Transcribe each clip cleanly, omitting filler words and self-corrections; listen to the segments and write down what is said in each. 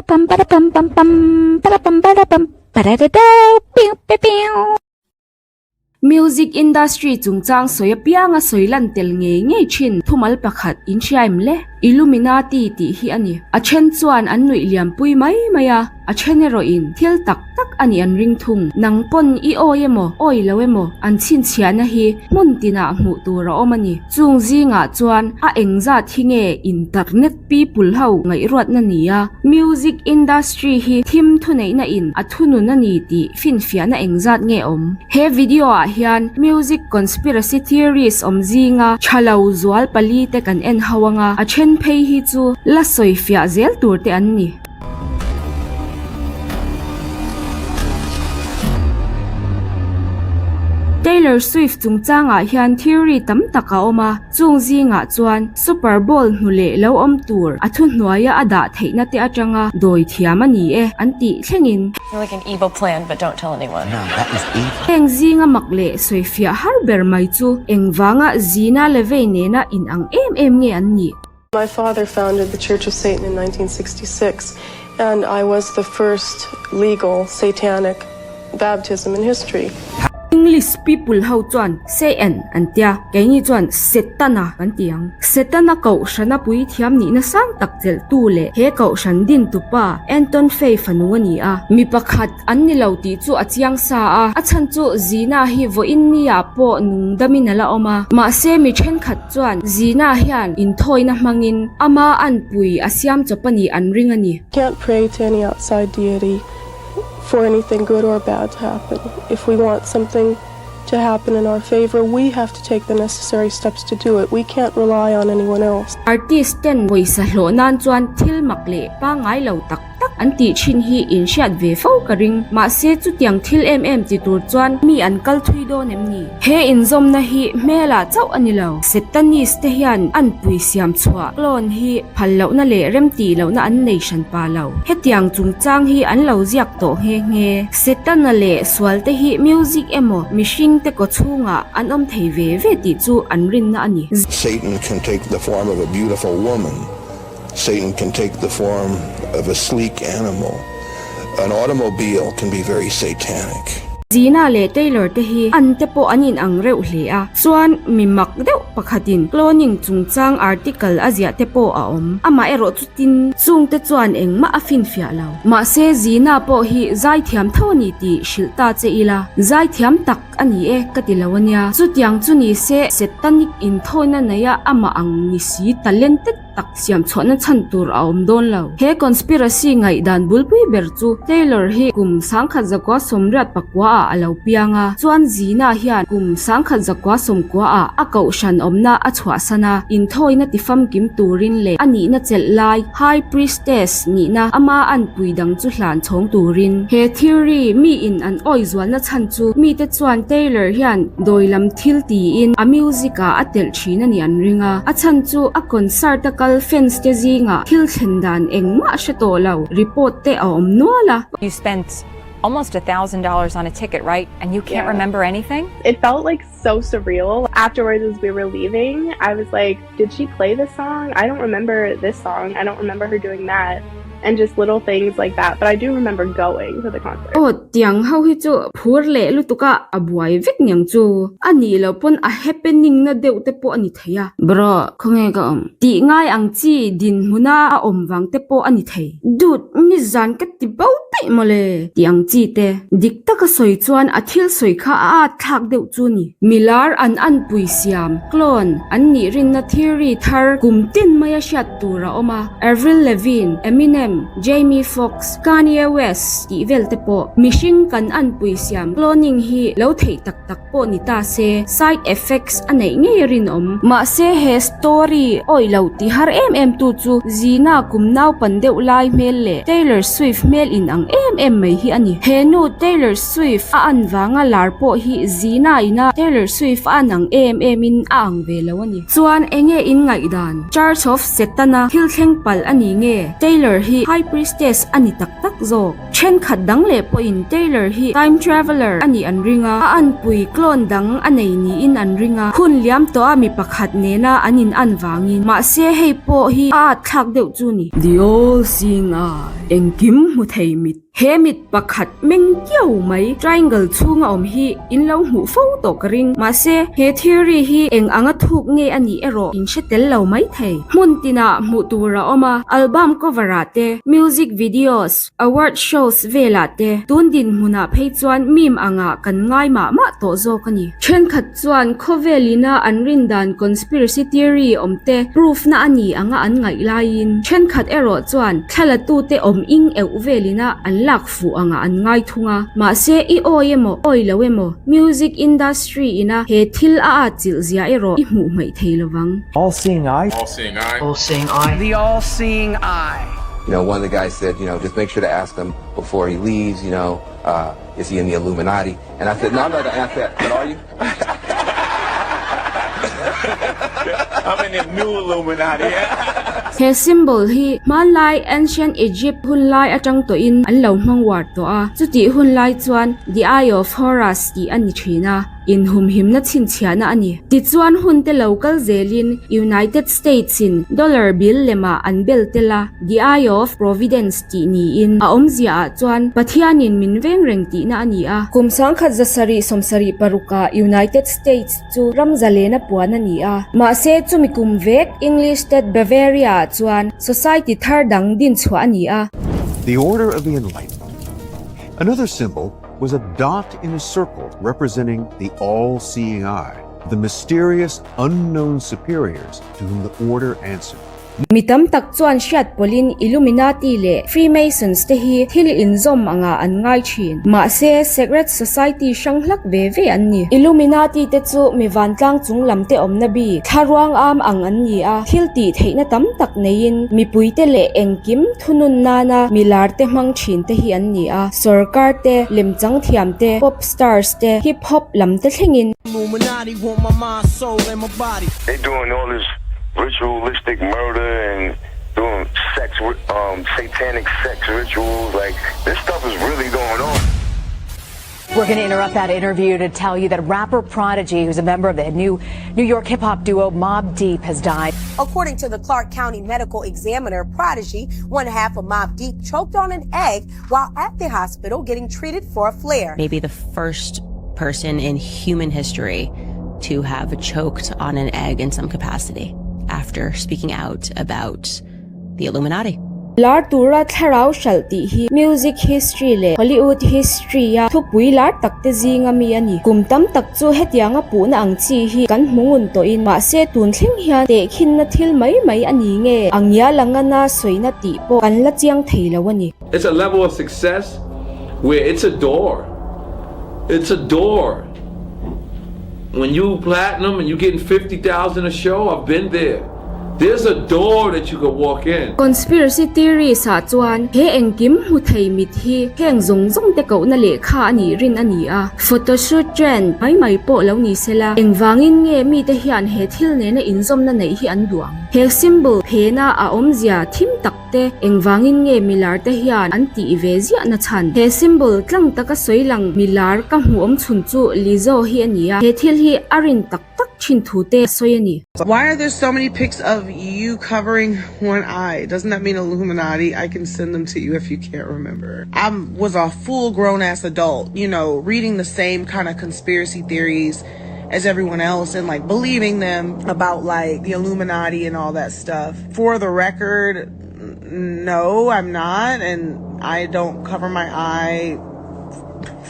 pam para pam pam pam para pam para pam para da da piu piu piu Music industry chungchang soya pianga soilan tel nge chin thumal pakhat in shaim le Illuminati ti hi ani a chen chuan an nui liam pui mai maya a chenero in thil tak tak ani an ring thung nang pon I oyemo oi lawemo an chin chiana hi mun tina hmu tura omani chung zinga chuan a engza thinge internet people hau ngai ruat na nia music industry hi Thim Thuneihna in a thunu na ni ti fin fiana engzat nge om he video a hian music conspiracy theories om Zinga chalau Zual Pali te kan en hawanga a chen phei hi chu la soi fia zel tur te an ni Taylor Swift chungchanga hian theory tam taka oma chung Zinga chuan Super Bowl hnule lo om tur athu hnuaya ada theina te atanga doi thiam ani e anti thlengin You're like an evil plan, but don't tell anyone. No, that is evil. eng Zinga makle soifia harber mai chu engwanga zina levene na in ang em nge an ni My father founded the Church of Satan in 1966, and I was the first legal satanic baptism in history. English people how chuan say an antia kaini chuan setana kan tiang setana ko shana pui thiam ni na sang tak tel tu le he ko shan din tu pa Anton Fay fanu ani a mi pakhat an ni lo ti chu achiang sa a chan chu zina hi vo in nia po nung damin ala oma ma se mi then khat chuan zina hian in thoina mangin ama an pui asiam chopani an ring ani Can't pray to any outside deity for anything good or bad to happen. If we want something to happen in our favor, we have to take the necessary steps to do it. We can't rely on anyone else. Artist ten voice hlo nan chuan thil makle pa ngai lo tak tak anti chin hi in shat ve fo karing ma se chu tiang thil ti tur chuan mi an kal thui do nem ni he in zom na hi mela chau ani lo Satanic te hian an pui siam chua clone hi phal lo na le rem ti lo na an nation pa lo he tiang chung chang hi an lo ziak to he nge Satana le swal te hi music emo mishing te ko chunga an om thei ve ti chu an rin na ani Satan can take the form of a beautiful woman. Satan can take the form of a sleek animal. An automobile can be very satanic. Zina le Taylor te hi an te po anin ang reu hle a chuan mimak deuh pakhatin cloning chungchang article azia te po a om ama ero chutin chung te chuan engma afin fia lo ma se Zina po hi zai thiam thawni ti shilta che ila zai thiam tak ani e katilawania chutiang chuni se Satanic in thoina naya ama ang ni si talented tak siam chona chan tur a om don lo he conspiracy ngai dan bulpui ber chu Taylor hi kum sangkhat zakwa somrat pakwa alo pianga chuan Zina hian kum sangkhat zakwa somkwa a kau shan omna a chwa sana in thoina tifam kim turin le ani na chel lai high priestess ni na ama an puidang chu hlan chong turin he theory mi in an oi zwal na chan chu mi te chuan Taylor hian doilam thil ti in a musica atel thina ni an ringa a chan chu a concert kal fans te Zinga thil thendan engma shato lo report te a om nuala You spent almost $1,000 on a ticket, right? And you can't remember anything? It felt like so surreal. Afterwards, as we were leaving, I was like, did she play this song? I don't remember this song. I don't remember her doing that. And just little things like that. But I do remember going to the concert. Oh, tiang hau hi chu phur le lutuka abuai vek nyang chu ani lo pon a happening na deu te po ani theya bro khonge ga ti ngai ang chi din huna a om wang te po ani thei dut ni zan ka ti bau pe mole tiang chi te dik ta ka soi chuan a thil soi kha a thak deu chu ni milar an pui siam clone an ni rin na theory thar kum tin maya shat tura oma Avril Lavigne Eminem Jamie Foxx Kanye West ti vel te po mishing kan an pui siam cloning hi lo thei tak po ni ta se side effects anei nge rin om ma se he story oi lo ti har tu chu Zina kum naw pan deuh lai mel le Taylor Swift mel in ang ang mai hi ani he no Taylor Swift a an wanga larpo hi zina ina Taylor Swift anang min ang velo ani chuan enge in ngai dan Church of Satana thil thleng pal ani nge Taylor hi high priestess ani tak zo chen khat dang le po in Taylor hi time traveler ani an ringa a an pui klon dang anei ni in an ringa hun liam to ami pakhat nena anin an wangin ma se hei po hi a thak deuh chu ni the all seeing eye engkim mu thei mit he mit pakhat meng kiau mai triangle chunga om hi in lo mu fo to kring ma se he theory hi eng anga thuk nge ani ero in shetel lo mai thei mun tina mu tura oma album cover ate music videos award shows velate tundin huna phei chuan mim anga kan ngai ma to zo kani chen khat chuan khovelina anrin dan conspiracy theory omte proof na ani anga an ngai lain chen khat ero chuan thala tu te om ing eu velina an lak fu anga an ngai thunga ma se I oyemo oilawemo music industry ina he thil a chil zia ero I mu mai theilawang all seeing eye the all seeing eye. You know, one of the guys said, you know, just make sure to ask him before he leaves, you know, is he in the Illuminati? And I said, no. And I said, but are you? I'm in the new Illuminati. he symbol hi man lai ancient Egypt hun lai atang to in an lo mang war to a chuti hun lai chuan the eye of Horus ti ani thina in hum him na chin chiana ani ti chuan hun te local zelin United States in dollar bill lema an bel tela the eye of Providence ti ni in a omzia chuan pathianin min veng reng ti na ani a kumsang khat zasari somsari paruka United States chu ramzale na puan ani a ma se chumi kum vek English State Bavaria chuan society thar dang din chwa ani a the order of the enlightenment. Another symbol was a dot in a circle representing the all-seeing eye, the mysterious, unknown superiors to whom the order answered. mitam tak chuan hriat polin Illuminati le Freemasons te hi thil inzom anga an ngai thin ma se secret society shanglak ve an ni Illuminati te chu mi wantlang chung lamte omna bi tharuang am ang an ni a thil ti theina tam tak nein mi puite le engkim thunun nana milar te mang thin te hi an ni a sarkar te lemchang thiam te pop stars te hip hop lamte thlengin Illuminati want my mind, soul, and my body. They doing all this ritualistic murder and doing satanic sex rituals. Like, this stuff is really going on. We're going to interrupt that interview to tell you that rapper Prodigy, who's a member of the New York hip-hop duo Mobb Deep, has died. According to the Clark County Medical Examiner, Prodigy, one half of Mobb Deep, choked on an egg while at the hospital getting treated for a flare. Maybe the first person in human history to have choked on an egg in some capacity after speaking out about the Illuminati. Lar tura tharau shalti hi music history le Hollywood history ya thupui lar takte zinga mi ani kumtam tak chu hetianga pu na ang chi hi kan mungun to in ma se tun thleng hian te khin na thil mai ani nge angya langana soina ti po kan la chiang theilawani. It's a level of success where it's a door. It's a door. When you platinum and you getting 50,000 a show, I've been there. There's a door that you can walk in. Conspiracy theory sa chuan he engkim hu thei mit hi heng zong te ko na le kha ani rin ani a photoshoot trend mai po lo ni sela engwangin nge mi te hian he thil ne na inzom na nei hi an duang he symbol phena a omzia thim takte engwangin nge milar te hian an ti ve zia na chan he symbol tlang taka soilang milar ka hu om chhun chu lizo hi ani a he thil hi arin tak Why are there so many pics of you covering one eye? Doesn't that mean Illuminati? I can send them to you if you can't remember. I was a full grown ass adult, you know, reading the same kind of conspiracy theories as everyone else and like believing them about like the Illuminati and all that stuff. For the record, no, I'm not, and I don't cover my eye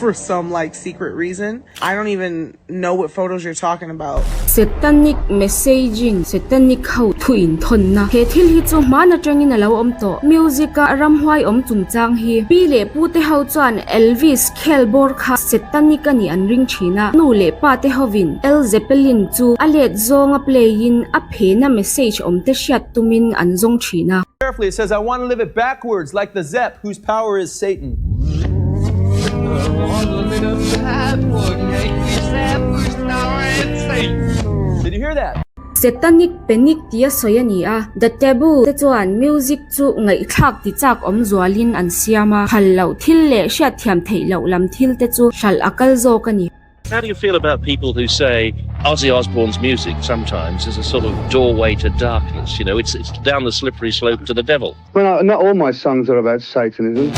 for some like secret reason. I don't even know what photos you're talking about. Satanic messaging, satanic how thuin Thuneihna. He thil hi chu mana tangin alo om to. Music ka ramhwai om chungchang hi. Pile pute how chuan Elvis Khelbor kha satanic ani an ring thina. Nu le pa te hovin El Zeppelin chu alet zonga playin a phena message om te hriat tumin an zong thina. correctly. It says, I want to live it backwards, like the Zepp, whose power is Satan. Did you hear that? Satanic panic tia soyania the taboo te chuan music chu ngai thak ti chak om zualin an siama hallo thil le sha thiam theilo lam thil te chu shal akal zo kani. How do you feel about people who say Ozzy Osbourne's music sometimes is a sort of doorway to darkness? You know, it's down the slippery slope to the devil. Well, not all my songs are about Satanism.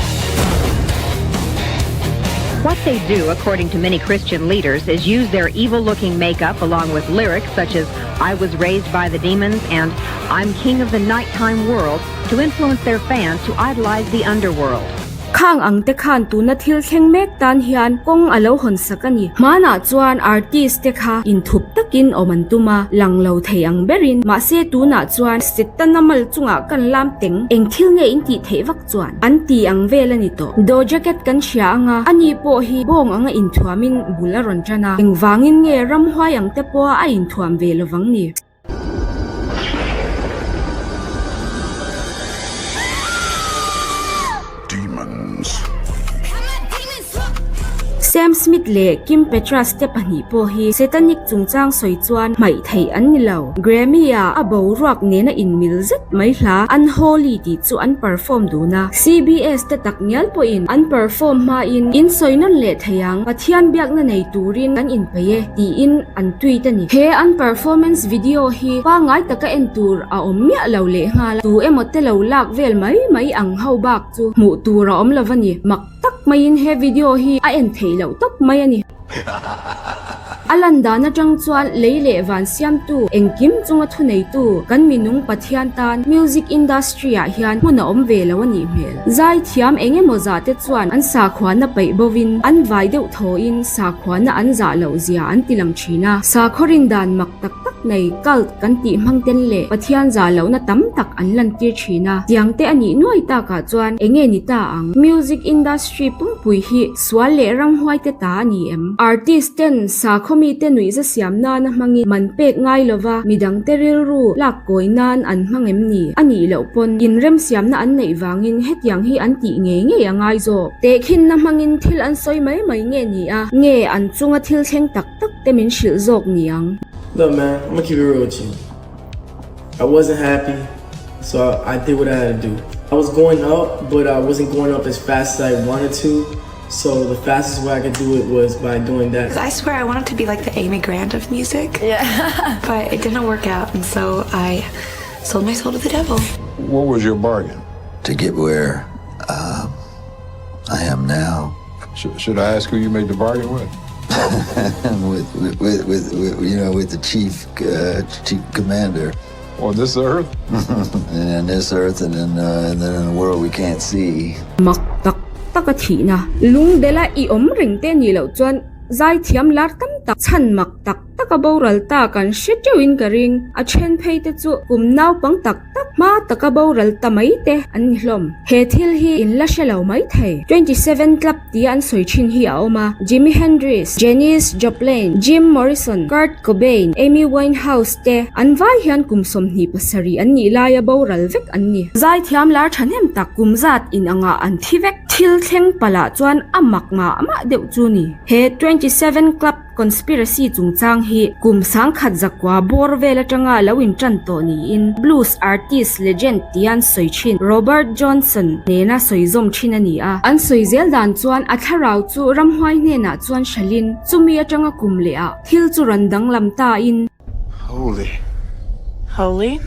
What they do, according to many Christian leaders, is use their evil-looking makeup along with lyrics such as I was raised by the demons and I'm king of the nighttime world to influence their fans to idolize the underworld. Khang ang te khan tu na thil thleng mek tan hian kong alo hon sakani mana chuan artist te kha in thup takin oman tuma langlo thei ang berin ma se tu na chuan sitanamal chunga kan lam teng eng thil nge in ti thei vak chuan an ti ang velani to do jacket kan sia anga ani po hi bong anga in thuamin bularon chana eng wangin nge ram hwai ang te po a in thuam velovang ni. Sam Smith le Kim Petras te pani po hi Satanic chungchang soi chuan mai thei an ni lo Grammy a abo rock ne na in mil zet mai hla unholy ti chu an perform du na CBS te taknial po in an perform ma in soinon le theyang pathian biak na nei turin kan in paye ti in an tui ta ni he an performance video hi pa ngai taka en tur a om mia lo le nga tu emot te lo lak vel mai ang hau bak chu mu tur a om lovani mak tak mai in he video hi a en thei lo tok mai ani Alanda na jang chuan leile van siam tu engkim chunga thunei tu kan minung pathian tan music industry a hian huna om velo ani mel zai thiam enge moza te chuan an sa khwana pai bovin an vai deuh tho in sa khwana an za lo zia an tilam thina sa khorin dan mak tak tak nei cult kan ti mangten le pathian za lo na tam tak an lan tir thina tiang te ani nuai ta ka chuan enge ni ta ang music industry pungpui hi swal le ram hwai te ta ni em artist ten sa khomi te nui za siam na na mangi manpek ngai lova midang teril ru lak koinan an mangem ni ani lo pon in rem siam na an nei wangin hetyang hi an ti nge angai zo te khin na mangin thil an soi mai nge ni a nge an chunga thil theng tak tak te min shil zok ni ang. Look, man, I'm gonna keep it real with you. I wasn't happy, so I did what I had to do. I was going up, but I wasn't going up as fast as I wanted to. So the fastest way I could do it was by doing that. I swear I wanted to be like the Amy Grant of music. Yeah. But it didn't work out, and so I sold my soul to the devil. What was your bargain? To get where I am now. Should I ask who you made the bargain with? with the chief commander. On this earth? And this earth, and then in a world we can't see. Taka thina lung dela I om ring te ni lo chuan zai thiam lar tam tak chan mak tak taka boral ta kan shechewin ka ring a chen phei te chu kum nau pang tak tak ma taka boral ta mai te an hlom he thil hi in la shelo mai thei 27 club ti an soi thin hi a oma Jimi Hendrix, Janis Joplin, Jim Morrison, Kurt Cobain, Amy Winehouse te an vai hian kum som ni pasari an ni la ya boral vek an ni zai thiam lar thanem tak kum zat in anga an thivek thil thleng pala chuan amak nga ama deuh chu ni he 27 club conspiracy chungchang hi kum sang khat zakwa bor vela tanga lawin tran to ni in blues artist legend tian soichin Robert Johnson nena soizom thina ni a an soizel dan chuan atharau chu ramhwai ne na chuan shalin chumi atanga kum le a thil chu randang lam ta in holy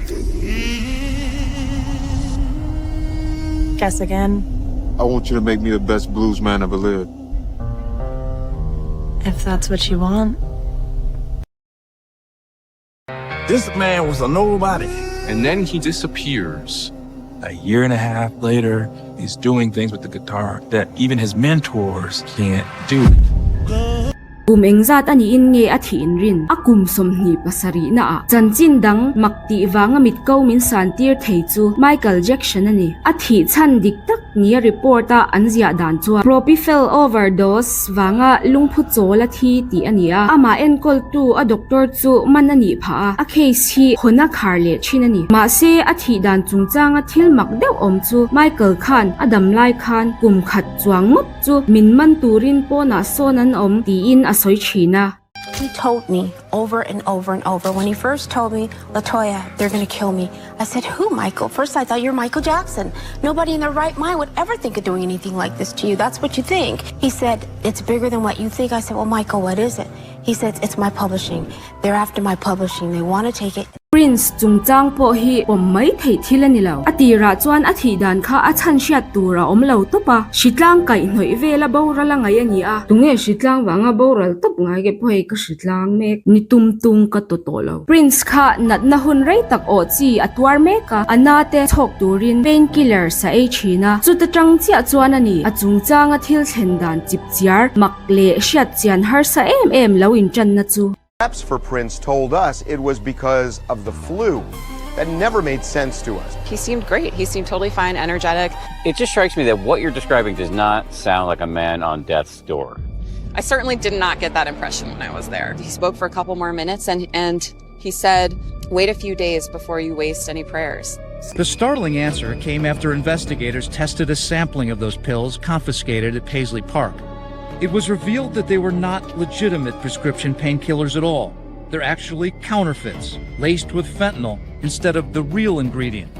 guess again. I want you to make me the best blues man ever lived. If that's what you want. This man was a nobody. And then he disappears. A year and a half later, he's doing things with the guitar that even his mentors can't do. engzat ani in nge a thi in rin a kum som hni pasari na a chanchin dang makti wanga mit ko min san tir thei chu Michael Jackson ani a thi chan dik tak ni reporta anzia dan chu propofol overdose wanga lungphu chola thi ti ania ama enkol tu a doctor chu manani pha a case hi hona kharle chinani ma se a thi dan chungchanga thil mak deuh om chu Michael Khan Adam Lai Khan kum khat chuang mut chu minman turin pona sonan om ti in a soi china. He told me over and over and over. When he first told me, Latoya, they're going to kill me. I said, who, Michael? First, I thought you're Michael Jackson. Nobody in their right mind would ever think of doing anything like this to you. That's what you think. He said, it's bigger than what you think. I said, well, Michael, what is it? He said, it's my publishing. They're after my publishing. They want to take it. Prince chungchang po hi pom mai thei thilani lo atira chuan a thi dan kha a chan hriat tura om lo topa shitlang kai hnoi vela bora la ngai ani a tunge shitlang wanga boral top ngai ge phoi ka shitlang mek ni tum ka to lo Prince kha nat na hun rei tak o chi atwar meka anate thok turin painkiller sa e china chuta tang chia chuan ani a chungchang a thil thlen dan chip chiar makle hriat chian har sa em lo in chan na chu. Reps for Prince told us it was because of the flu. That never made sense to us. He seemed great. He seemed totally fine, energetic. It just strikes me that what you're describing does not sound like a man on death's door. I certainly did not get that impression when I was there. He spoke for a couple more minutes and he said, wait a few days before you waste any prayers. The startling answer came after investigators tested a sampling of those pills confiscated at Paisley Park. It was revealed that they were not legitimate prescription painkillers at all. They're actually counterfeits, laced with fentanyl instead of the real ingredient.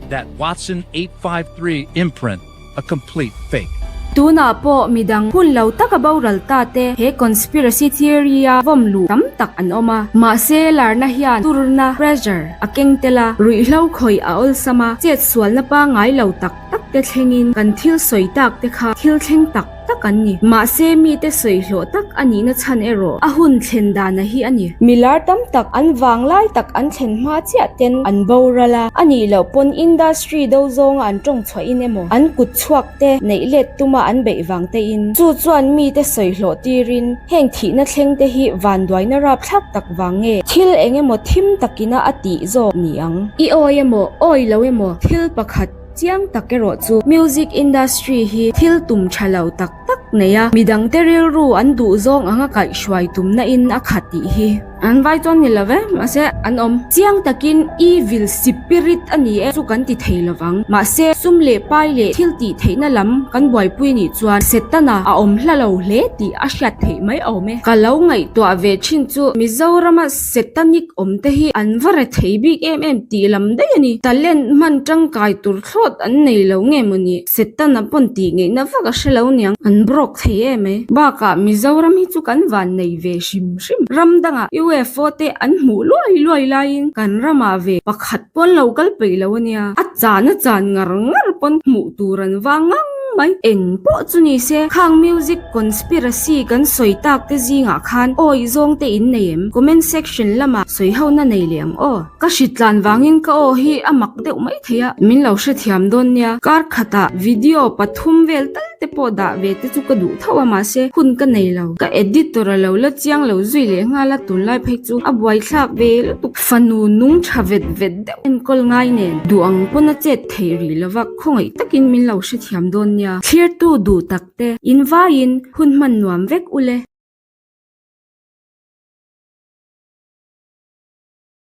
That Watson 853 imprint, a complete fake. Tuna po midang punlaw takabawral tate he conspiracy theory vom lu tam tak an oma ma selar na hian turna pressure akeng tela ruihlaw khoi aol sama chet swal na pa ngai lo tak tak te thlengin kan thil soi tak te kha thil thleng tak tak ani ma se mi te soi hlo tak ani na chan ero a hun thlen da na hi ani milar tam tak an wanglai tak an thlen ma chia ten an borala ani lo pon industry do zong an tong chhoi in emo an kut chuak te nei let tuma an bei wang te in chu chuan mi te soi hlo tirin heng thi na thleng te hi van dwai na rap thak tak wange thil engemaw thim takina ati zo niang I oemo oi lo emo thil pakhat chiang takero chu music industry hi thil tum thalo tak tak neya midang teril ru an du zong anga kai shwai tum na in akhati hi an vai ton ni love ma se an om chiang takin evil spirit ani e chu kan ti theilawang ma se sumle pai le thil ti theina lam kan boi pui ni chuan setana a om hlalo hle ti a hriat thei mai ome kalau ngai to ave chin chu Mizorama Satanic om te hi an vare thei big em ti lam dei ani talent man tang kai tur thlot an nei lo nge muni setana pon ti nge na vaka shelo niang an brok thei eme ba ka Mizoram hi chu kan van nei ve shim ramdanga UFO te an mu loi lain kan rama ve pakhat pon local peilawnia a chan ngar pon mu turan wangang mai eng po chuni se khang music conspiracy kan soitak te zinga khan oi zong te in neem comment section lama soiho na nei leng o ka shitlan wangin ka o hi amak deuh mai theya min lo she thiam don nia kar khata video pathum vel tal te po da ve te chu ka du thawa ma se hun ka nei lo ka editor lo la chiang lo zui le nga la tun lai phek chu a buai thlak ve tuk fanu nung thavet vet de en kol ngai nen duang pona chet theiri lawak khongai takin min lo she thiam don nia clear tu du takte invain hun man nuam vek ule